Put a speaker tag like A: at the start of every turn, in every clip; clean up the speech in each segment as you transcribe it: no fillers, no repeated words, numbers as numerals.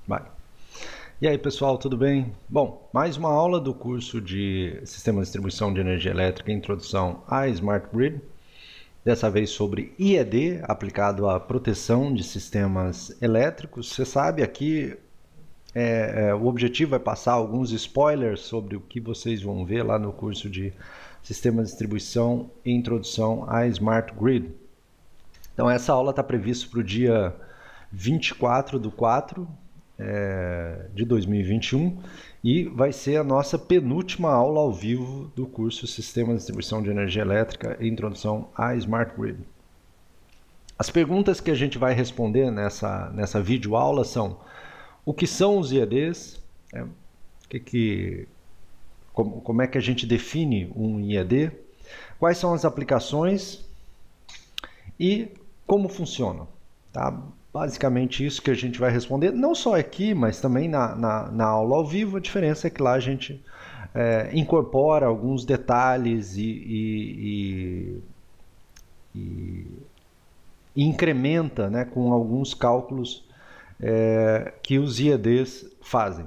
A: Vai. E aí, pessoal, tudo bem? Bom, mais uma aula do curso de Sistema de Distribuição de Energia Elétrica, Introdução à Smart Grid. Dessa vez sobre IED, aplicado à proteção de sistemas elétricos. Você sabe, aqui o objetivo é passar alguns spoilers sobre o que vocês vão ver lá no curso de Sistema de Distribuição e Introdução à Smart Grid. Então, essa aula está prevista para o dia 24/4 de 2021 e vai ser a nossa penúltima aula ao vivo do curso Sistema de Distribuição de Energia Elétrica e Introdução à Smart Grid. As perguntas que a gente vai responder nessa videoaula são: o que são os IEDs? Como é que a gente define um IED? Quais são as aplicações? E como funcionam? Tá? Basicamente isso que a gente vai responder, não só aqui, mas também na aula ao vivo. A diferença é que lá a gente incorpora alguns detalhes e incrementa, né, com alguns cálculos que os IEDs fazem.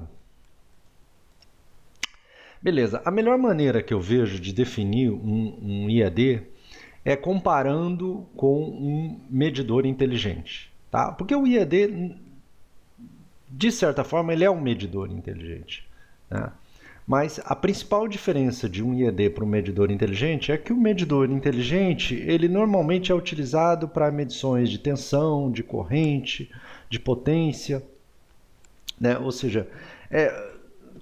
A: Beleza, a melhor maneira que eu vejo de definir um IED é comparando com um medidor inteligente. Tá? Porque o IED, de certa forma, ele é um medidor inteligente. Né? Mas a principal diferença de um IED para um medidor inteligente é que o medidor inteligente, ele normalmente é utilizado para medições de tensão, de corrente, de potência, né? Ou seja,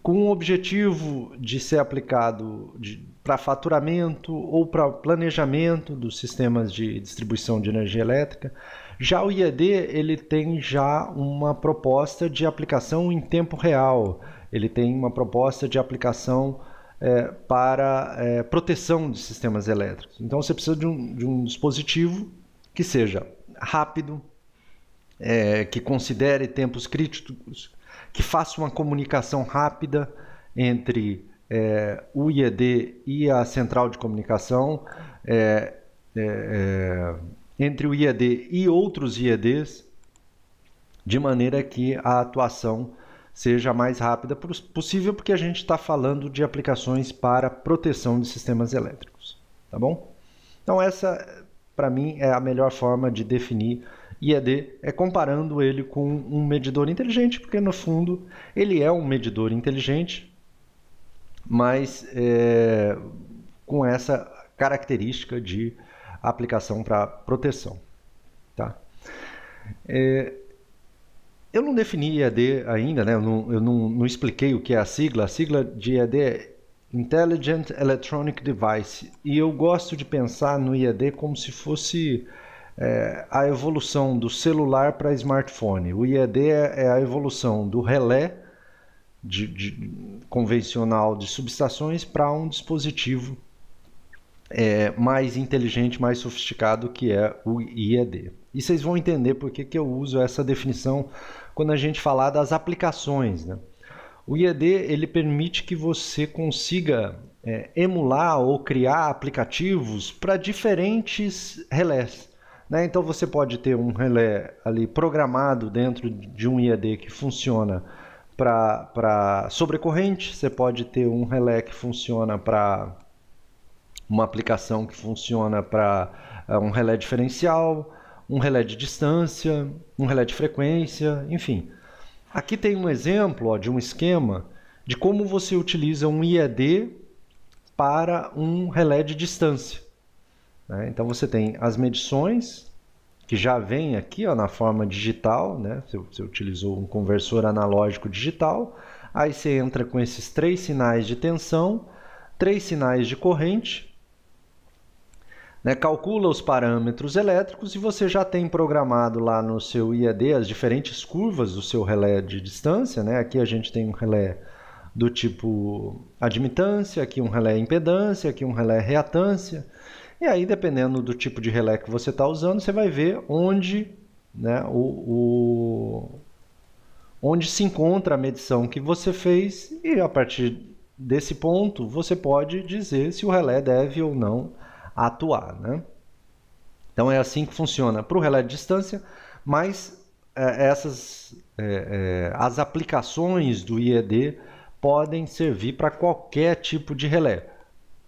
A: com o objetivo de ser aplicado para faturamento ou para planejamento dos sistemas de distribuição de energia elétrica. Já o IED, ele tem já uma proposta de aplicação em tempo real, ele tem uma proposta de aplicação para proteção de sistemas elétricos. Então você precisa de um dispositivo que seja rápido, que considere tempos críticos, que faça uma comunicação rápida entre o IED e a central de comunicação, entre o IED e outros IEDs, de maneira que a atuação seja a mais rápida possível, porque a gente está falando de aplicações para proteção de sistemas elétricos. Tá bom? Então essa, para mim, é a melhor forma de definir IED, comparando ele com um medidor inteligente, porque no fundo ele é um medidor inteligente, mas com essa característica de aplicação para proteção. Tá? Eu não defini IED ainda, né? Eu não expliquei o que é a sigla. A sigla de IED é Intelligent Electronic Device, e eu gosto de pensar no IED como se fosse a evolução do celular para smartphone. O IED é a evolução do relé convencional de subestações para um dispositivo mais inteligente, mais sofisticado, que é o IED. E vocês vão entender por que eu uso essa definição quando a gente falar das aplicações, né? O IED, ele permite que você consiga emular ou criar aplicativos para diferentes relés. Né? Então você pode ter um relé ali programado dentro de um IED que funciona para sobrecorrente, você pode ter um relé que funciona para uma aplicação que funciona para um relé diferencial, um relé de distância, um relé de frequência, enfim. Aqui tem um exemplo de um esquema de como você utiliza um IED para um relé de distância. Né? Então você tem as medições, que já vem aqui na forma digital, né? Você utilizou um conversor analógico digital, aí você entra com esses 3 sinais de tensão, 3 sinais de corrente, né? Calcula os parâmetros elétricos e você já tem programado lá no seu IED as diferentes curvas do seu relé de distância. Né? Aqui a gente tem um relé do tipo admitância, aqui um relé impedância, aqui um relé reatância. E aí, dependendo do tipo de relé que você está usando, você vai ver onde, né, onde se encontra a medição que você fez, e a partir desse ponto você pode dizer se o relé deve ou não atuar. Né? Então é assim que funciona para o relé de distância, mas as aplicações do IED podem servir para qualquer tipo de relé.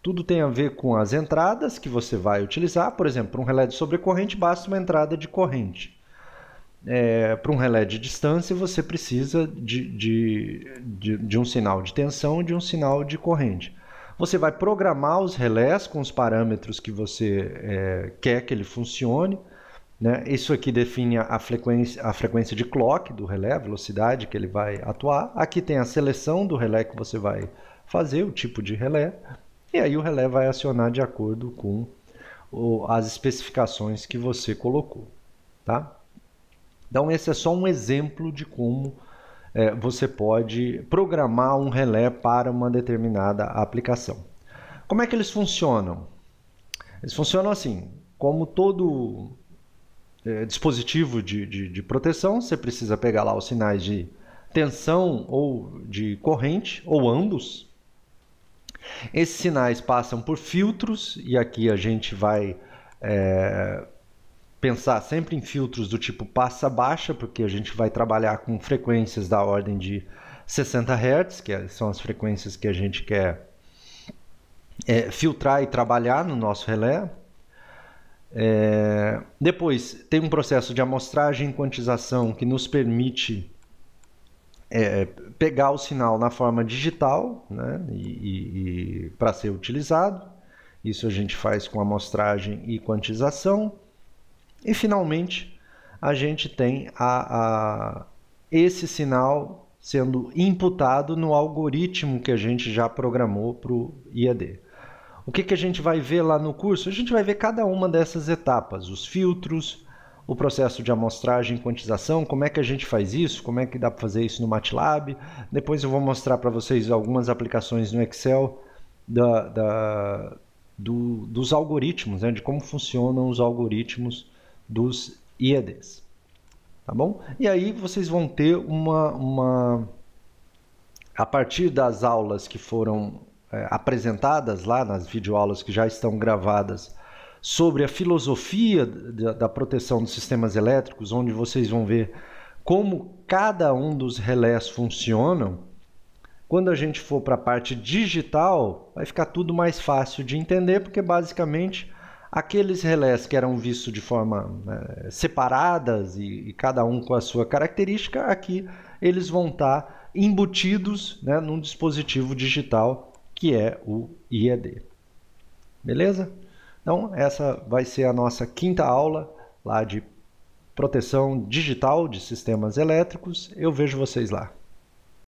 A: Tudo tem a ver com as entradas que você vai utilizar. Por exemplo, para um relé de sobrecorrente, basta uma entrada de corrente. Para um relé de distância, você precisa de um sinal de tensão e de um sinal de corrente. Você vai programar os relés com os parâmetros que você quer que ele funcione, né? Isso aqui define a frequência de clock do relé, a velocidade que ele vai atuar. Aqui tem a seleção do relé que você vai fazer, o tipo de relé. E aí o relé vai acionar de acordo com as especificações que você colocou. Tá? Então esse é só um exemplo de como você pode programar um relé para uma determinada aplicação. Como é que eles funcionam? Eles funcionam assim, como todo dispositivo de proteção, você precisa pegar lá os sinais de tensão ou de corrente, ou ambos. Esses sinais passam por filtros, e aqui a gente vai pensar sempre em filtros do tipo passa-baixa, porque a gente vai trabalhar com frequências da ordem de 60 Hz, que são as frequências que a gente quer filtrar e trabalhar no nosso relé. Depois tem um processo de amostragem e quantização que nos permite pegar o sinal na forma digital, né, para ser utilizado. Isso a gente faz com amostragem e quantização. E finalmente a gente tem esse sinal sendo imputado no algoritmo que a gente já programou para o IED. O que a gente vai ver lá no curso? A gente vai ver cada uma dessas etapas, os filtros, o processo de amostragem e quantização, como é que a gente faz isso, como é que dá para fazer isso no MATLAB. Depois eu vou mostrar para vocês algumas aplicações no Excel dos algoritmos, né, de como funcionam os algoritmos dos IEDs. Tá bom? E aí vocês vão ter a partir das aulas que foram apresentadas lá nas videoaulas que já estão gravadas sobre a filosofia da proteção dos sistemas elétricos, onde vocês vão ver como cada um dos relés funcionam. Quando a gente for para a parte digital, vai ficar tudo mais fácil de entender, porque basicamente aqueles relés que eram vistos de forma separadas e cada um com a sua característica, aqui eles vão estar embutidos, né, num dispositivo digital que é o IED. Beleza? Então, essa vai ser a nossa quinta aula lá de proteção digital de sistemas elétricos. Eu vejo vocês lá.